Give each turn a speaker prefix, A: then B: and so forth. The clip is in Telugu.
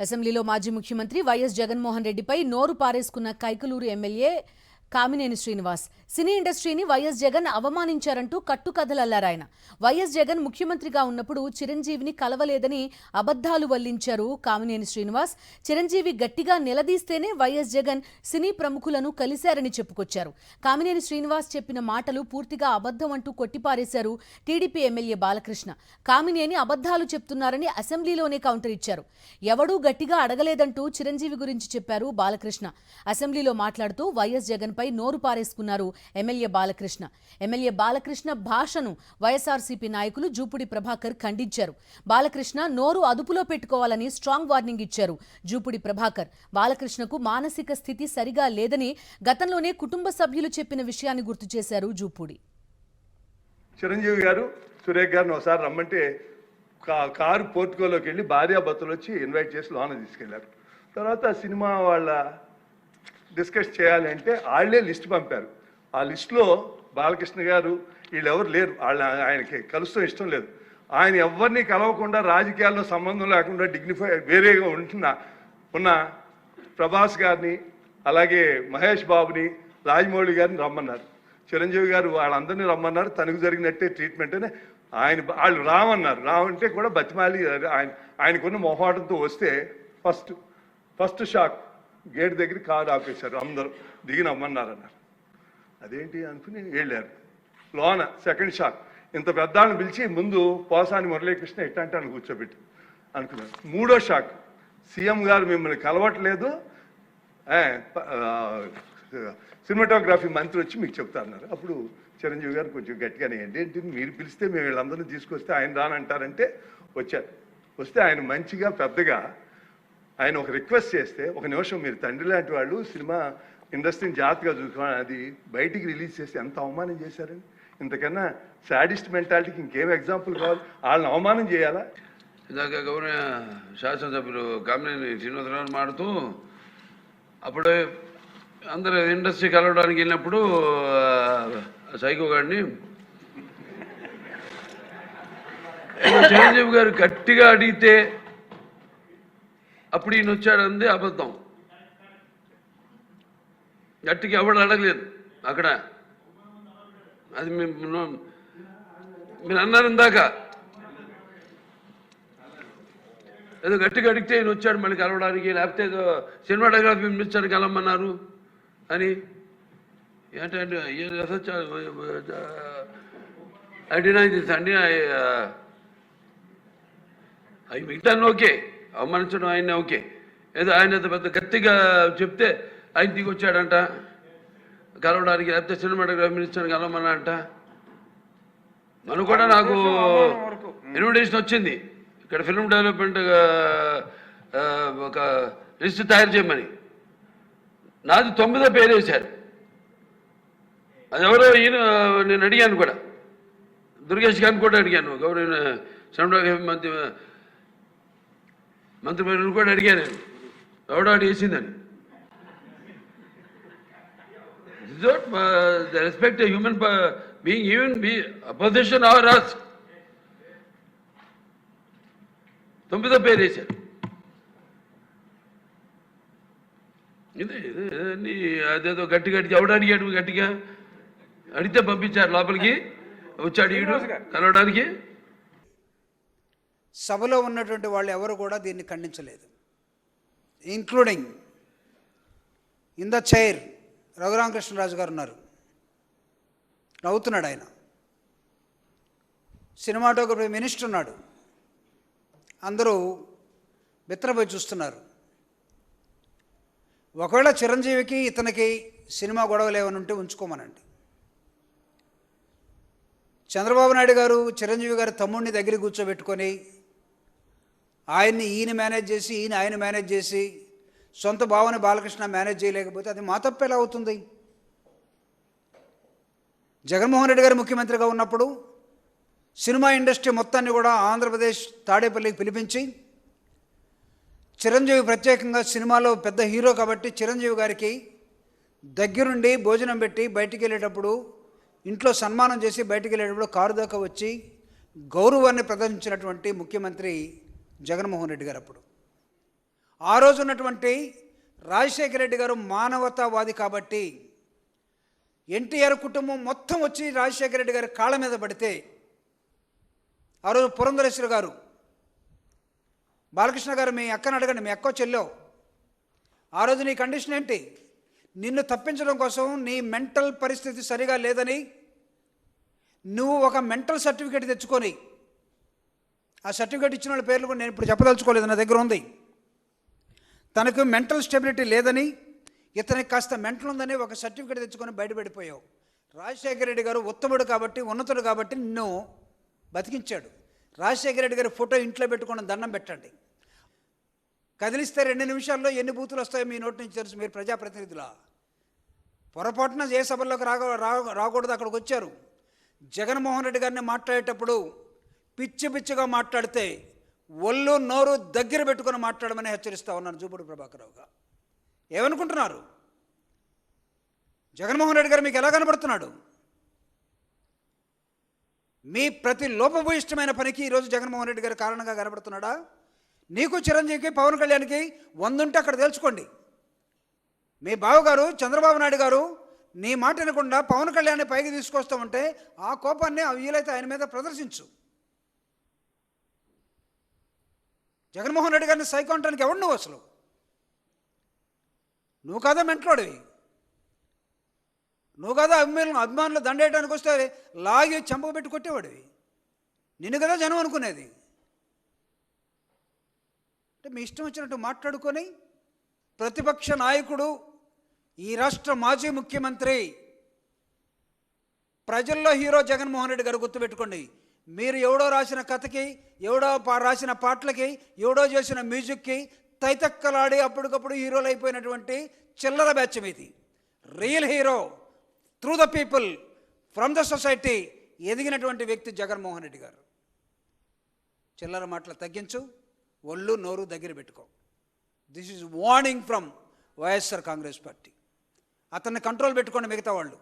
A: అసెంబ్లీలో మాజీ ముఖ్యమంత్రి వైఎస్ జగన్మోహన్ రెడ్డిపై నోరు పారేసుకున్న కైకలూరు ఎమ్మెల్యే కామినేని శ్రీనివాస్ సినీ ఇండస్ట్రీని వైఎస్ జగన్ అవమానించారంటూ కట్టుకథలల్లారాయన. వైఎస్ జగన్ ముఖ్యమంత్రిగా ఉన్నప్పుడు చిరంజీవిని కలవలేదని అబద్ధాలు వల్లించారు కామినేని శ్రీనివాస్. చిరంజీవి గట్టిగా నిలదీస్తేనే వైఎస్ జగన్ సినీ ప్రముఖులను కలిశారని చెప్పుకొచ్చారు. కామినేని శ్రీనివాస్ చెప్పిన మాటలు పూర్తిగా అబద్ధం అంటూ కొట్టిపారేశారు టీడీపీ ఎమ్మెల్యే బాలకృష్ణ. కామినేని అబద్ధాలు చెప్తున్నారని అసెంబ్లీలోనే కౌంటర్ ఇచ్చారు. ఎవడూ గట్టిగా అడగలేదంటూ చిరంజీవి గురించి చెప్పారు బాలకృష్ణ. అసెంబ్లీలో మాట్లాడుతూ వైఎస్ జగన్ పై నోరు పారేసుకున్నారు ఎమ్మెల్యే బాలకృష్ణ. ఎమ్మెల్యే బాలకృష్ణ భాషను వైఎస్ఆర్సీపీ నాయకులు జూపుడి ప్రభాకర్ ఖండించారు. బాలకృష్ణ నోరు అదుపులో పెట్టుకోవాలని స్ట్రాంగ్ వార్నింగ్ ఇచ్చారు జూపుడి ప్రభాకర్. బాలకృష్ణకు మానసిక స్థితి సరిగా లేదని గతంలోనే కుటుంబ సభ్యులు చెప్పిన విషయాన్ని గుర్తు చేశారు జూపుడి.
B: చిరంజీవి గారు సురేఖ్ గారిని ఒకసారి రమ్మంటే కారు పోర్టుకోలోకి వెళ్ళి భార్యాభర్తలు వచ్చి ఇన్వైట్ చేసి లోన తీసుకెళ్లారు. తర్వాత సినిమా వాళ్ళ డిస్కస్ చేయాలంటే వాళ్ళే లిస్ట్ పంపారు. ఆ లిస్టులో బాలకృష్ణ గారు వీళ్ళెవరు లేరు. ఆయనకి కలుస్తూ ఇష్టం లేదు. ఆయన ఎవరిని కలవకుండా రాజకీయాల్లో సంబంధం లేకుండా డిగ్నిఫై వేరేగా ఉన్న ప్రభాస్ గారిని అలాగే మహేష్ బాబుని రాజమౌళి గారిని రమ్మన్నారు. చిరంజీవి గారు వాళ్ళందరినీ రమ్మన్నారు. తనకు జరిగినట్టే ట్రీట్మెంట్ అని వాళ్ళు రామన్నారు. రావంటే కూడా బతిమాలి ఆయనకున్న మొహాటంతో వస్తే ఫస్ట్ షాక్ గేట్ దగ్గర కారు ఆపేశారు. అందరూ దిగి నమ్మన్నారన్నారు. అదేంటి అనుకుని వెళ్ళారు. లోన సెకండ్ షాక్ ఇంత పెద్దాన్ని పిలిచి ముందు పోసాని మురళీకృష్ణ ఇట్టంటాను కూర్చోబెట్టి అనుకున్నారు. మూడో షాక్ సీఎం గారు మిమ్మల్ని కలవట్లేదు, సినిమాటోగ్రఫీ మంత్రి వచ్చి మీకు చెప్తారన్నారు. అప్పుడు చిరంజీవి గారు కొంచెం గట్టిగానే ఏంటి మీరు పిలిస్తే మేము వీళ్ళందరినీ తీసుకొస్తే ఆయన రానంటారంటే వచ్చారు. వస్తే ఆయన మంచిగా పెద్దగా ఆయన ఒక రిక్వెస్ట్ చేస్తే, ఒక నిమిషం మీరు తండ్రి లాంటి వాళ్ళు సినిమా ఇండస్ట్రీని జాగ్రత్తగా చూసుకోవాలి, అది బయటికి రిలీజ్ చేసి ఎంత అవమానం చేశారని. ఇంతకన్నా సాడిస్ట్ మెంటాలిటీకి ఇంకేం ఎగ్జాంపుల్ కావాలి? వాళ్ళని అవమానం చేయాలా?
C: ఇందాక గౌరవ శాసనసభ్యులు కామినేని శ్రీనివాసరావు మాడుతూ అప్పుడు అందరూ ఇండస్ట్రీ కలవడానికి వెళ్ళినప్పుడు సైకో గారిని చిరంజీవి గారు గట్టిగా అడిగితే అప్పుడు ఈయన వచ్చాడంది అబద్ధం. గట్టిగా ఎవడు అడగలేదు అక్కడ. అది మీరు అన్నారు ఇందాక, ఏదో గట్టిగా అడిగితే ఈయన వచ్చాడు మళ్ళీ కలవడానికి, లేకపోతే ఏదో సినిమాటోగ్రఫీ మినిస్టర్ కలవమన్నారు అని. ఏంటంటే ఐ డినై దిస్ అండి. అవి మిగతాన్ని ఓకే, అవమానించడం ఆయన ఓకే. ఏదో ఆయన పెద్ద గట్టిగా చెప్తే ఆయన దిగి వచ్చాడంట కలవడానికి, లేకపోతే సినిమాటోగ్రఫీ మినిస్టర్ కలవమన్నా అంట. మనం కూడా నాకు ఇన్విటేషన్ వచ్చింది ఇక్కడ ఫిల్మ్ డెవలప్మెంట్ ఒక లిస్ట్ తయారు చేయమని. నాది 9వ పేరు వేశారు. అది ఎవరో ఈయన నేను అడిగాను కూడా, దుర్గేష్ గారిని కూడా అడిగాను, గౌరవ సినిమాటోగ్రఫీ మంత్రి కూడా అడిగాను నేను, ఎవడో అడిగేసిందని. The respect a human being, even be opposition or us. 9వ పేరు వేశారు. ఇదే అదేదో గట్టిగా ఎవడు అడిగాడు, గట్టిగా అడిగితే పంపించారు లోపలికి, వచ్చాడు ఈడు కలవడానికి.
D: సభలో ఉన్నటువంటి వాళ్ళు ఎవరు కూడా దీన్ని ఖండించలేదు, including in the chair Raghurama Krishna Raju గారు ఉన్నారు. నవ్వుతున్నాడు ఆయన. సినిమాటోగ్రఫీ మినిస్టర్ ఉన్నాడు. అందరూ బిత్తరపోయి చూస్తున్నారు. ఒకవేళ చిరంజీవికి ఇతనికి సినిమా గొడవలు ఏమైనా ఉంటే ఉంచుకోమనండి. చంద్రబాబు నాయుడు గారు చిరంజీవి గారి తమ్ముడిని దగ్గర కూర్చోబెట్టుకొని ఆయన్ని ఈయన మేనేజ్ చేసి ఈయన ఆయన మేనేజ్ చేసి సొంత భావన బాలకృష్ణ మేనేజ్ చేయలేకపోతే అది మా తప్పు ఎలా అవుతుంది? జగన్మోహన్ రెడ్డి గారు ముఖ్యమంత్రిగా ఉన్నప్పుడు సినిమా ఇండస్ట్రీ మొత్తాన్ని కూడా ఆంధ్రప్రదేశ్ తాడేపల్లికి పిలిపించి, చిరంజీవి ప్రత్యేకంగా సినిమాలో పెద్ద హీరో కాబట్టి చిరంజీవి గారికి దగ్గరుండి భోజనం పెట్టి బయటికి వెళ్ళేటప్పుడు, ఇంట్లో సన్మానం చేసి బయటికి వెళ్ళేటప్పుడు కారు దాకా వచ్చి గౌరవాన్ని ప్రదర్శించినటువంటి ముఖ్యమంత్రి జగన్మోహన్ రెడ్డి గారు. అప్పుడు ఆ రోజు ఉన్నటువంటి రాజశేఖర రెడ్డి గారు మానవతావాది కాబట్టి ఎన్టీఆర్ కుటుంబం మొత్తం వచ్చి రాజశేఖర రెడ్డి గారి కాళ్ళ మీద పడితే ఆ రోజు పురంధరేశ్వరి గారు, బాలకృష్ణ గారు మీ అక్కని అడగండి, మీ అక్కో చెల్లో, ఆ రోజు నీ కండిషన్ ఏంటి? నిన్ను తప్పించడం కోసం నీ మెంటల్ పరిస్థితి సరిగా లేదని నువ్వు ఒక మెంటల్ సర్టిఫికేట్ తెచ్చుకొని, ఆ సర్టిఫికేట్ ఇచ్చిన వాళ్ళ పేర్లు కూడా నేను ఇప్పుడు చెప్పదలుచుకోలేదు, నా దగ్గర ఉంది. తనకు మెంటల్ స్టెబిలిటీ లేదని, ఇతనికి కాస్త మెంటల్ ఉందని ఒక సర్టిఫికేట్ తెచ్చుకొని బయటపడిపోయావు. రాజశేఖర రెడ్డి గారు ఉత్తముడు కాబట్టి, ఉన్నతుడు కాబట్టి నిన్ను బతికించాడు. రాజశేఖర రెడ్డి గారి ఫోటో ఇంట్లో పెట్టుకొని దండం పెట్టండి. కదిలిస్తే 2 నిమిషాల్లో ఎన్ని బూతులు వస్తాయో మీ నోటి నుంచి తెలుసు. మీరు ప్రజాప్రతినిధులా? పొరపాటున ఏ సభల్లోకి రాకూడదు, అక్కడికి వచ్చారు. జగన్మోహన్ రెడ్డి గారిని మాట్లాడేటప్పుడు పిచ్చి పిచ్చిగా మాట్లాడితే ఒళ్ళు నోరు దగ్గర పెట్టుకొని మాట్లాడమని హెచ్చరిస్తా ఉన్నాను జూపూడి ప్రభాకరరావుగా. ఏమనుకుంటున్నారు? జగన్మోహన్ రెడ్డి గారు మీకు ఎలా కనబడుతున్నాడు? మీ ప్రతి లోపభూయిష్టమైన పనికి ఈరోజు జగన్మోహన్ రెడ్డి గారు కారణంగా కనబడుతున్నాడా? నీకు చిరంజీవికి పవన్ కళ్యాణ్కి 100 ఉంటే అక్కడ తెలుసుకోండి. మీ బావగారు చంద్రబాబు నాయుడు గారు నీ మాట వినకుండా పవన్ కళ్యాణ్ని పైకి తీసుకొస్తామంటే ఆ కోపాన్ని వీలైతే ఆయన మీద ప్రదర్శించు. జగన్మోహన్ రెడ్డి గారిని సైకో అంటానికి ఎవడు నువ్వు? అసలు నువ్వు కాదా మెంట్లోడివి? నువ్వు కదా అభిమానులు దండేయడానికి వస్తే లాగి చెంప పెట్టి కొట్టేవాడివి. నిన్ను కదా జనం అనుకునేది. అంటే మీ ఇష్టం వచ్చినట్టు మాట్లాడుకొని ప్రతిపక్ష నాయకుడు, ఈ రాష్ట్ర మాజీ ముఖ్యమంత్రి, ప్రజల్లో హీరో జగన్మోహన్ రెడ్డి గారు గుర్తుపెట్టుకోండి. మీరు ఎవడో రాసిన కథకి, ఎవడో రాసిన పాటలకి, ఎవడో చేసిన మ్యూజిక్కి తైతక్కలాడి అప్పటికప్పుడు హీరోలు అయిపోయినటువంటి చిల్లర బ్యాచ్ మీది. Real hero through the people, from the society ఎదిగినటువంటి వ్యక్తి జగన్మోహన్ రెడ్డి గారు. చిల్లర మాటలు తగ్గించు, ఒళ్ళు నోరు దగ్గర పెట్టుకో. This is warning from YSR Congress party. అతన్ని కంట్రోల్ పెట్టుకోండి మిగతా వాళ్ళు.